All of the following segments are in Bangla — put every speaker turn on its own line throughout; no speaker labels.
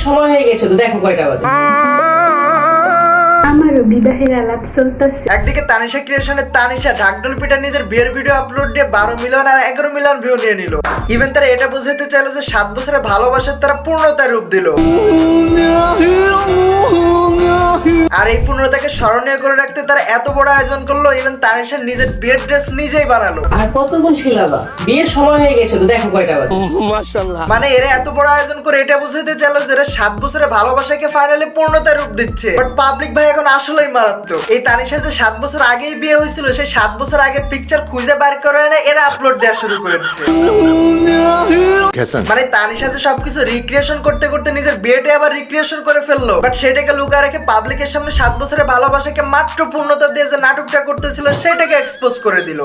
সময় হয়ে গেছে তো, দেখো কয়টা বাজে।
আমারও বিবাহের আলাপ চলতেছে।
একদিকে তানিশা ক্রিয়েশনের তানিশা ঢাকঢোল পিটা নিজের বিয়ের ভিডিও আপলোড দিয়ে 12 মিলিয়ন আর 11 মিলিয়ন ভিউ নিয়ে নিল। ইভেন তারা এটা বুঝাতে চাইলো যে 7 বছরের ভালোবাসার তারা পূর্ণতার রূপ দিল। আর এই পূর্ণতাকে স্মরণীয় করে রাখতে তারা এত বড় আয়োজন করলো, ইভেন তানিশা নিজের বিয়ের ড্রেস নিজেই বানালো।
আর কতক্ষণ ছিলাবা, বিয়ের সময় হয়ে গেছে তো, দেখো কয়টা বাজে।
মানে এরা এত বড় আয়োজন করে এটা বুঝাতে চাইলো যে এরা 7 বছরের ভালোবাসাকে ফাইনালি পূর্ণতার রূপ দিচ্ছে। বাট পাবলিক ভাই এখন আসলেই মারাত্মক। এই তানিশা যে 7 বছর আগেই বিয়ে হয়েছিল, সেই 7 বছর আগের পিকচার খুঁজে বার করে এনে এরা আপলোড দেওয়া শুরু করে দিচ্ছে। মানে তানিশা যে সবকিছু রিক্রিয়েশন করতে করতে নিজের বিয়েটা আবার রিক্রিয়েশন করে ফেললো, বাট সেটাকে লুকায় রেখে পাবলিকের সামনে 7 বছরের ভালোবাসাকে মাত্র পূর্ণতা দিয়ে যে নাটকটা করতেছিল সেটাকে এক্সপোজ করে দিল।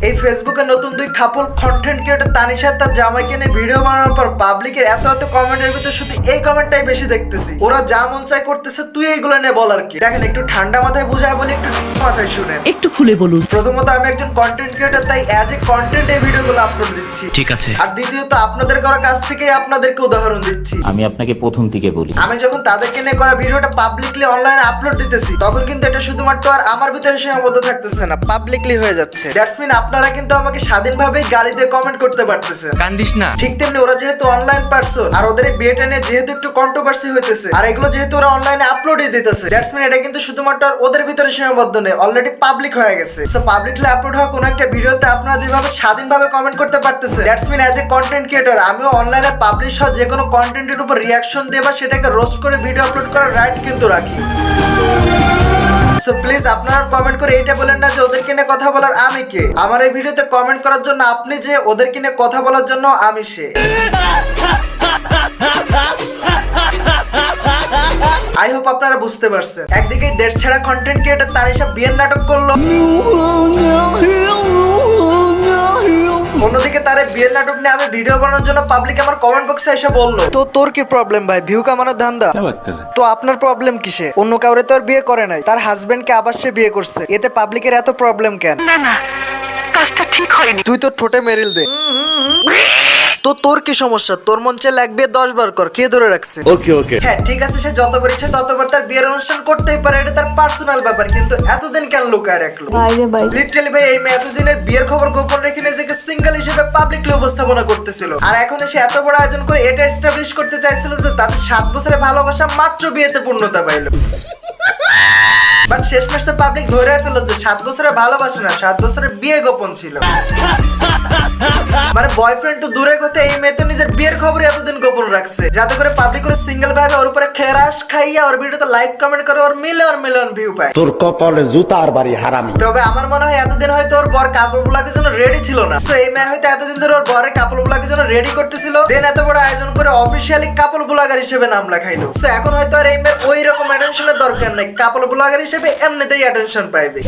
এই ফেসবুকে নতুন দুই কাপল কন্টেন্ট ক্রিয়েটর তানিশা তার জামাইকে নিয়ে ভিডিও বানানোর পর পাবলিকের এত এত কমেন্টের ভিতরে শুধু এই কমেন্টটাই বেশি দেখতেছি। ওরা যা মন চাই করতেছে, তুই এইগুলো নিয়ে বলার কি? দেখেন একটু ঠান্ডা মাথায় বুঝায় বলি, একটু মাথায় শুনেন,
একটু খুলে বলুন।
প্রথমত আমি একজন কন্টেন্ট ক্রিয়েটর, তাই অ্যাজ এ কন্টেন্ট এই ভিডিওগুলো আপলোড দিচ্ছি,
ঠিক আছে।
আর দ্বিতীয়ত আপনাদের করা কাজ থেকেই আপনাদেরকে উদাহরণ দিচ্ছি।
আমি আপনাকে প্রথম থেকে বলি,
আমি যখন তাদেরকে নিয়ে করা ভিডিওটা পাবলিকলি অনলাইনে আপলোড দিতেছি, তখন কিন্তু এটা শুধুমাত্র আর আমার ভিতরে সীমাবদ্ধ থাকতেছে না, পাবলিকলি হয়ে যাচ্ছে। দ্যাটস মিন আপনারা কিন্তু আমাকে স্বাধীনভাবেই গালি দিয়ে কমেন্ট করতে পারতেছেন।
কান্দিস না।
ঠিক তেমনি ওরা যেহেতু অনলাইন পারসন, আর ওদের এই বিয়েটা নিয়ে যেহেতু একটু কন্ট্রোভার্সি হইতেছে, আর এগুলো যেহেতু ওরা অনলাইনে আপলোডই দিতেছে, দ্যাটস মিন এটা কিন্তু শুধুমাত্র আর ওদের ভিতরে সীমাবদ্ধ নেই, অলরেডি পাবলিক হয়ে গেছে। সো পাবলিকলি আপলোড হওয়া কোনো একটা ভিডিওতে আপনারা যেভাবে স্বাধীনভাবে কমেন্ট করতে পারতেছে, that's mean as a content creator আমিও অনলাইনে পাবলিশ হওয়া যে কোনো কন্টেন্টের উপর রিয়াকশন দিয়ে বা সেটাকে রোস্ট করে ভিডিও আপলোড করার রাইট কিন্তু রাখি। সো প্লিজ আপনারা কমেন্ট করে এইটা বলেন না যে ওদেরকে নিয়ে কথা বলার আমি কে। আমার এই ভিডিওতে কমেন্ট করার জন্য আপনি যে, ওদেরকে নিয়ে কথা বলার জন্য আমি সে। আই হোপ আপনারা বুঝতে পারছেন। একদিকে দেশ ছাড়া কন্টেন্ট ক্রিয়েটর তানিশা বিয়ের নাটক করলো, অন্যদিকে তার বিয়ের নাটক নিয়ে আমি ভিডিও বানানোর জন্য পাবলিক আমার কমেন্ট বক্সে এসে বললো, তো তোর কি প্রবলেম ভাই, ভিউ কামানোর ধান্দা? তো আপনার প্রবলেম কিসে? অন্য কাউরে তো আর বিয়ে করে নাই, তার হাজবেন্ডকে আবার সে বিয়ে করছে, এতে পাবলিকের এত প্রবলেম কেন?
কাজটা ঠিক হয়নি।
তুই তোর ঠোঁটে মেরিল দে। তো তোর কি সমস্যা? তোর মন চাই লাগবে 10 বার কর, কে ধরে রাখছে? ওকে হ্যাঁ ঠিক আছে, সে যতবার ইচ্ছে ততবার তার বিয়ের অনুষ্ঠান করতেই পারে, এটা তার পার্সোনাল ব্যাপার, কিন্তু এতদিন কেন লুকায় রাখলো? লিটারালি ভাই এই মেয়ে এতদিনের বিয়ের খবর গোপন রেখে নিজেকে সিঙ্গেল হিসেবে পাবলিকলি উপস্থাপনা করতেছিল, আর এখন এসে এত বড় আয়োজন করে এটা এস্টাবলিশ করতে চাইছিল যে তাদের 7 বছরের ভালোবাসা মাত্র বিয়েতে পূর্ণতা পাইল। বাট শেষমেশ তো পাবলিক ধরে ফেললো যে 7 বছরের ভালোবাসা না, 7 বছরের বিয়ে গোপন ছিল। মানে বয়ফ্রেন্ড তো দূরের কথা, এই মেয়ে তো নিজের বিয়ের খবর এতদিন গোপন রাখছে, যাতে করে পাবলিক করে সিঙ্গেল ভাবে ওর উপরে খেরাস খাইয়া ওর ভিডিওতে লাইক কমেন্ট করে ওর মিলিয়ন মিলিয়ন ভিউ পায়।
তোর কপালে জুতার বাড়ি হারামি।
তবে আমার মনে হয় এতদিন হয়তো ওর বর কাপড় ব্লগের জন্য রেডি ছিল না, সো এই মেয়ে হয়তো এতদিন ধরে ওর বরের কাপড় ব্লগের জন্য রেডি করতেছিল, দেন এত বড় আয়োজন করে অফিসিয়ালি কাপড় ব্লগার হিসেবে নাম লেখাইলো। সো এখন হয়তো আর এই মেয়ের ওই রকম অ্যাটেনশনের দরকার নাই, কাপড় ব্লগার হিসেবে এমনিতেই অ্যাটেনশন পাইবে।